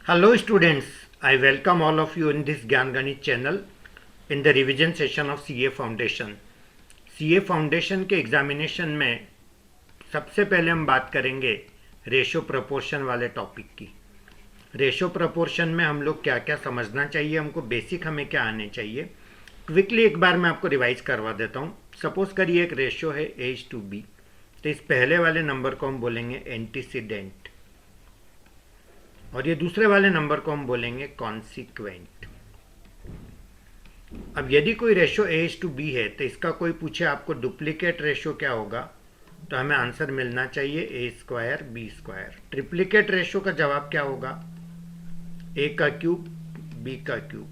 Hello students, I welcome all of you in this Gyan Ganit channel in the revision session of CA Foundation. CA Foundation के examination में सबसे पहले हम बात करेंगे ratio proportion वाले टॉपिक की। रेशो प्रपोर्शन में हम लोग क्या क्या समझना चाहिए, हमको बेसिक हमें क्या आने चाहिए, क्विकली एक बार मैं आपको रिवाइज करवा देता हूँ। सपोज करिए एक रेशो है A:B, तो इस पहले वाले नंबर को हम बोलेंगे एंटीसीडेंट और ये दूसरे वाले नंबर को हम बोलेंगे कॉन्सिक्वेंट। अब यदि कोई रेशो A:B है तो इसका कोई पूछे आपको डुप्लीकेट रेशो क्या होगा, तो हमें आंसर मिलना चाहिए A² B²। ट्रिप्लीकेट रेशो का जवाब क्या होगा, A³ B³।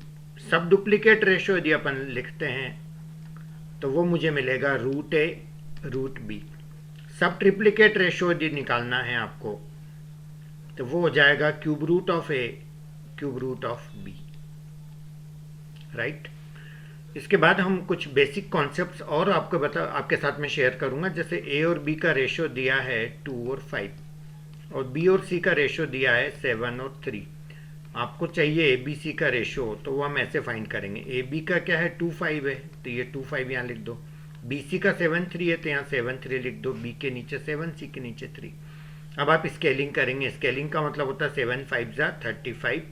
सब डुप्लीकेट रेशो यदि अपन लिखते हैं तो वो मुझे मिलेगा √A√B। सब ट्रिप्लीकेट रेशो यदि निकालना है आपको तो वो हो जाएगा √A³ √B। राइट। इसके बाद हम कुछ बेसिक कॉन्सेप्ट्स और आपके साथ में शेयर करूंगा। जैसे A और B का रेशो दिया है 2 और 5 और B और C का रेशो दिया है 7 और 3। आपको चाहिए ABC का रेशो, तो वो हम ऐसे फाइंड करेंगे। AB का क्या है 2 5 है, तो ये 2 5 यहाँ लिख दो। BC का 7 3 है, तो यहाँ 7 3 लिख दो। B के नीचे 7, C के नीचे 3। अब आप स्केलिंग करेंगे। स्केलिंग का मतलब होता है 7 5 जा 35,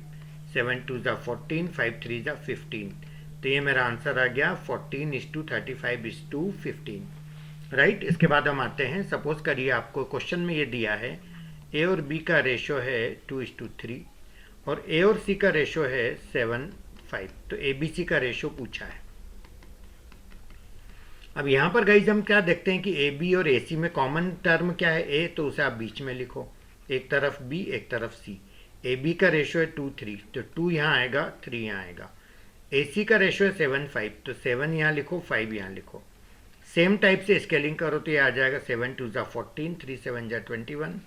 7 2 जा 14, 5 3 जा 15। तो ये मेरा आंसर आ गया 14:35:15। राइट। इसके बाद हम आते हैं, सपोज करिए आपको क्वेश्चन में ये दिया है A और B का रेशो है 2:3 और A और C का रेशो है 7 5। तो ABC का रेशो पूछा है। अब यहाँ पर गाइज हम क्या देखते हैं कि AB और AC में कॉमन टर्म क्या है, A, तो उसे आप बीच में लिखो, एक तरफ B एक तरफ C। AB का रेशो है 2 3, तो 2 यहाँ आएगा 3 यहाँ आएगा। AC का रेशो है 7 5, तो 7 यहाँ लिखो 5 यहाँ लिखो। सेम टाइप से स्केलिंग करो तो ये आ जाएगा 7 2 जा 14, 3 7 जा 21,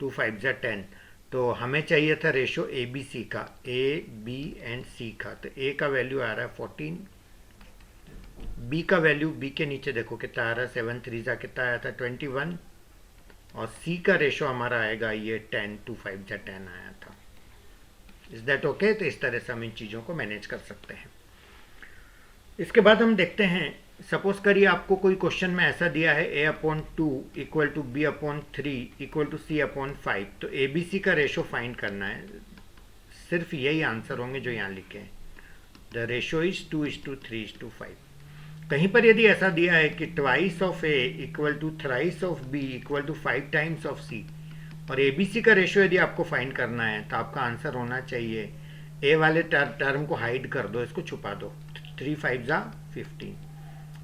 2 5 जा 10। तो हमें चाहिए था रेशो ABC का, A B एंड C का। तो A का वैल्यू आ रहा है 14, B का वैल्यू B के नीचे देखो कितना आ रहा है, 7 3 जा कितना आया था 21, और C का रेशो हमारा आएगा ये 10, 2 5 जा 10 आया था। Is that okay? तो इस तरह से हम इन चीज़ों को मैनेज कर सकते हैं। इसके बाद हम देखते हैं, सपोज करिए आपको कोई क्वेश्चन में ऐसा दिया है A/2 = B/3 = C/5। तो ABC का रेशो फाइंड करना है। सिर्फ यही आंसर होंगे जो यहाँ लिखे हैं। The ratio is 2:3:5। कहीं पर यदि ऐसा दिया है कि twice of A = thrice of B = 5 times of C और ABC का रेशो यदि आपको फाइंड करना है तो आपका आंसर होना चाहिए, A वाले टर्म को हाइड कर दो, इसको छुपा दो, 3 5 जा 15।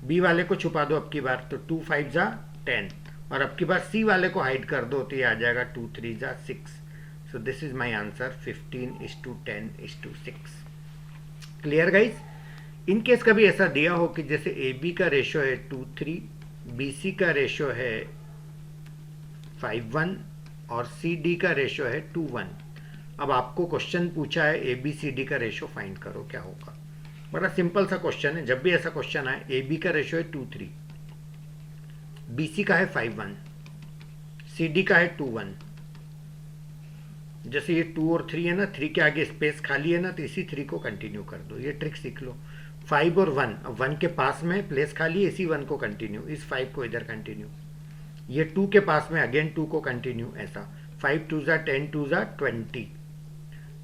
B वाले को छुपा दो अब की बार, तो 2 5 जा 10, और अब की बार C वाले को हाइड कर दो तो ये आ जाएगा 2 3 जा 6। So this is my answer 15:10:6। Clear guys? In case कभी ऐसा दिया हो कि जैसे AB का रेशो है 2 3, BC का रेशो है 5 1 और CD का रेशो है 2 1। अब आपको क्वेश्चन पूछा है ABCD का रेशो फाइंड करो, क्या होगा। बड़ा सिंपल सा क्वेश्चन है। जब भी ऐसा क्वेश्चन आए, AB का रेशो है 2 3, BC का है 5 1, CD का है 2 1। जैसे ये 2 और 3 है ना, 3 के आगे स्पेस खाली है ना, तो इसी 3 को कंटिन्यू कर दो। ये ट्रिक सीख लो। 5 और 1, अब 1 के पास में प्लेस खाली है, इसी 1 को कंटिन्यू, इस 5 को इधर कंटिन्यू। ये 2 के पास में अगेन 2 को कंटिन्यू, ऐसा 5 2 जा 10 2 जा 20,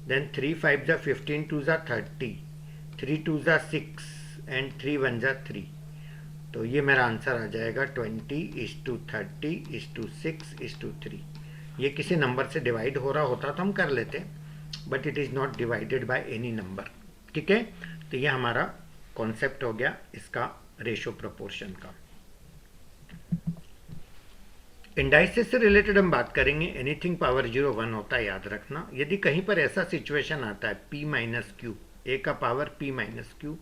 देन 3 5 जा 15 2 जा 30, 3 2 जा 6 एंड 3 1 जा 3। तो ये मेरा आंसर आ जाएगा 20:30:6:3। ये किसी नंबर से डिवाइड हो रहा होता तो हम कर लेते, but it is not divided by any number. ठीक है। तो ये हमारा कॉन्सेप्ट हो गया इसका रेशो प्रोपोर्शन का। इंडाइसिस से रिलेटेड हम बात करेंगे। एनीथिंग पावर 0 1 होता है, याद रखना। यदि कहीं पर ऐसा सिचुएशन आता है P - Q, A का power P - Q,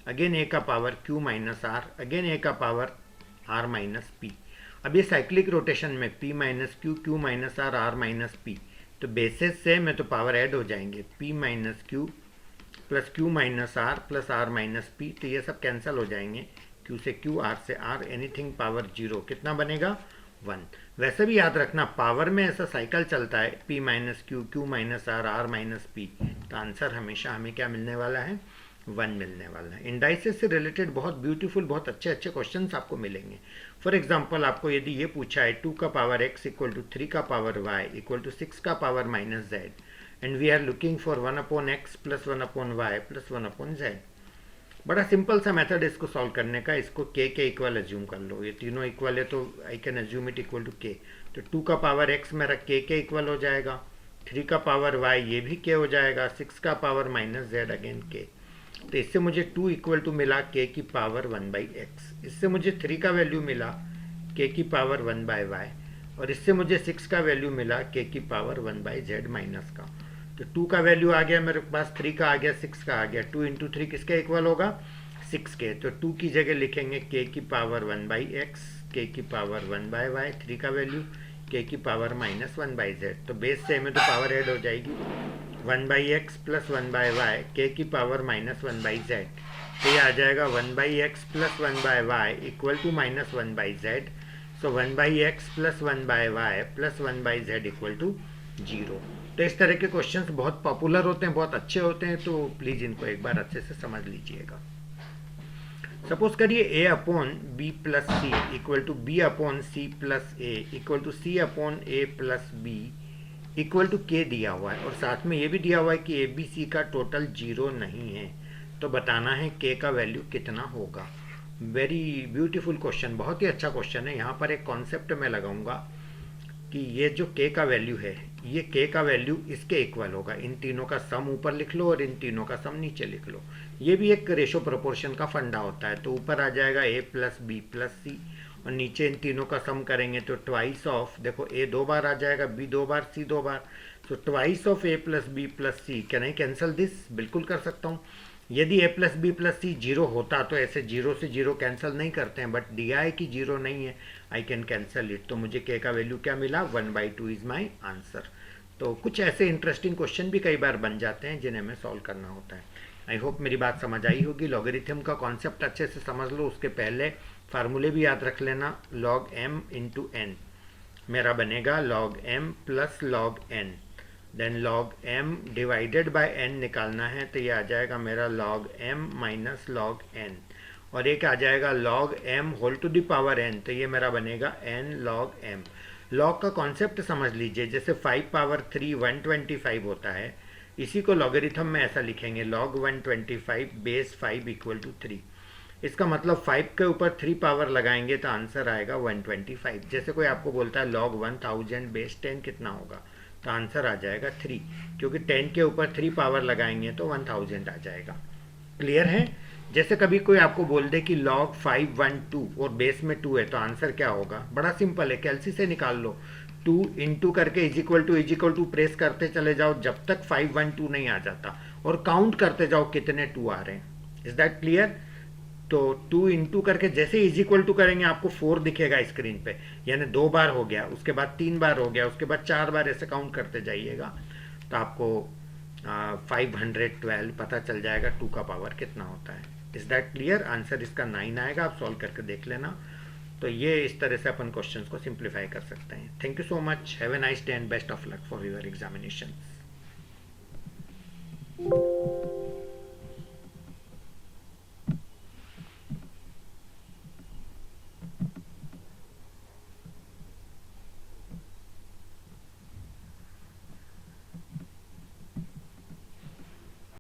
again A का power Q - R, again A का पावर R - P। अब ये साइक्लिक रोटेशन में P - Q, Q - R, R - P, तो बेसिस से में तो पावर ऐड हो जाएंगे, P - Q plus Q - R plus R - P, तो ये सब कैंसिल हो जाएंगे। Q से Q, R से R, एनीथिंग पावर 0 कितना बनेगा 1। वैसे भी याद रखना पावर में ऐसा साइकिल चलता है p minus Q, Q minus R, R minus P, तो आंसर हमेशा हमें क्या मिलने वाला है, 1 मिलने वाला है। इंडाइसेस से रिलेटेड बहुत ब्यूटीफुल, बहुत अच्छे अच्छे क्वेश्चंस आपको मिलेंगे। फॉर एग्जांपल आपको यदि ये पूछा है 2 का पावर x इक्वल टू 3 का पावर y इक्वल टू 6 का power minus z and we are looking for 1 upon X plus 1 upon Y plus 1 upon z। बड़ा सिंपल सा मेथड इसको सॉल्व करने का, इसको k के इक्वल एज्यूम कर लो, ये तीनों इक्वल है तो I can assume it equal to k। तो 2 का पावर x मेरा k के इक्वल हो जाएगा, 3 का पावर y ये भी k हो जाएगा, 6 का power minus z again k। तो इससे मुझे 2 इक्वल टू मिला k की पावर 1 बाई एक्स, इससे मुझे 3 का वैल्यू मिला k की पावर 1 बाई वाई, और इससे मुझे 6 का वैल्यू मिला k की पावर 1 बाई जेड माइनस का। तो 2 का वैल्यू आ गया मेरे पास, 3 का आ गया, 6 का आ गया, 2 इंटू 3 किसके इक्वल होगा, 6 के। तो 2 की जगह लिखेंगे k की पावर 1 बाई एक्स, k की पावर 1 बाई वाई, 3 का वैल्यू k की पावर माइनस 1 बाई जेड। तो बेस सेम है तो पावर ऐड हो जाएगी, 1 by X plus 1 by Y, k की पावर माइनस 1 बाई जेड। तो ये आ जाएगा 1 by X plus 1 by Y equal to minus 1 by Z. So 1 by X plus 1 by Y plus 1 by Z equal to 0। तो इस तरह के questions बहुत पॉपुलर होते हैं, बहुत अच्छे होते हैं, तो प्लीज़ इनको एक बार अच्छे से समझ लीजिएगा। सपोज करिए a upon B plus C equal to B upon C plus A equal to C upon A plus B equal to k दिया हुआ है, और साथ में ये भी दिया हुआ है कि ए बी सी का टोटल 0 नहीं है, तो बताना है k का वैल्यू कितना होगा। वेरी ब्यूटीफुल क्वेश्चन, बहुत ही अच्छा क्वेश्चन है। यहाँ पर एक कॉन्सेप्ट मैं लगाऊंगा कि ये जो k का वैल्यू है, ये k का वैल्यू इसके इक्वल होगा, इन तीनों का सम ऊपर लिख लो और इन तीनों का सम नीचे लिख लो। ये भी एक रेशो प्रोपोर्शन का फंडा होता है। तो ऊपर आ जाएगा a plus B plus C, और नीचे इन तीनों का सम करेंगे तो ट्वाइस ऑफ, देखो a 2 बार आ जाएगा, b 2 बार, c 2 बार, तो twice of a plus B plus C. Can I cancel this? बिल्कुल कर सकता हूँ। यदि a plus B plus C 0 होता तो ऐसे 0 से 0 कैंसिल नहीं करते हैं, बट दिया है कि 0 नहीं है, आई कैन कैंसिल इट। तो मुझे k का वैल्यू क्या मिला, 1/2 इज माई आंसर। तो कुछ ऐसे इंटरेस्टिंग क्वेश्चन भी कई बार बन जाते हैं जिन्हें हमें सॉल्व करना होता है। आई होप मेरी बात समझ आई होगी। लॉगरिथम का कॉन्सेप्ट अच्छे से समझ लो, उसके पहले फार्मूले भी याद रख लेना। log m इंटू एन मेरा बनेगा log m plus log n, then log m divided by n निकालना है, तो ये आ जाएगा मेरा log m minus log n, और एक आ जाएगा log m whole to the power n, तो ये मेरा बनेगा n log m। log का कॉन्सेप्ट समझ लीजिए, जैसे 5 पावर 3 125 होता है, इसी को लॉगरिथम में ऐसा लिखेंगे log 125 बेस 5 इक्वल टू 3। इसका मतलब 5 के ऊपर 3 पावर लगाएंगे तो आंसर आएगा 125। जैसे कोई आपको बोलता है log 1000 बेस 10 कितना होगा, तो आंसर आ जाएगा 3, क्योंकि 10 के ऊपर 3 पावर लगाएंगे तो 1000 आ जाएगा। क्लियर है? जैसे कभी कोई आपको बोल दे कि log 512 और बेस में 2 है, तो आंसर क्या होगा, बड़ा सिंपल है, कैलसी से निकाल लो। 2 इंटू करके इज इक्वल टू प्रेस करते चले जाओ जब तक 512 नहीं आ जाता, और काउंट करते जाओ कितने 2 आ रहे हैं। Is that clear? तो 2 इंटू करके जैसे इज इक्वल टू करेंगे आपको 4 दिखेगा स्क्रीन पे, यानी 2 बार हो गया, उसके बाद 3 बार हो गया, उसके बाद 4 बार, ऐसे काउंट करते जाइएगा तो आपको 512 पता चल जाएगा 2 का पावर कितना होता है। Is that clear? आंसर इसका 9 आएगा, आप सॉल्व करके देख लेना। तो ये इस तरह से अपन क्वेश्चंस को सिंप्लीफाई कर सकते हैं। Thank you so much, have a nice day and best of luck for your examination.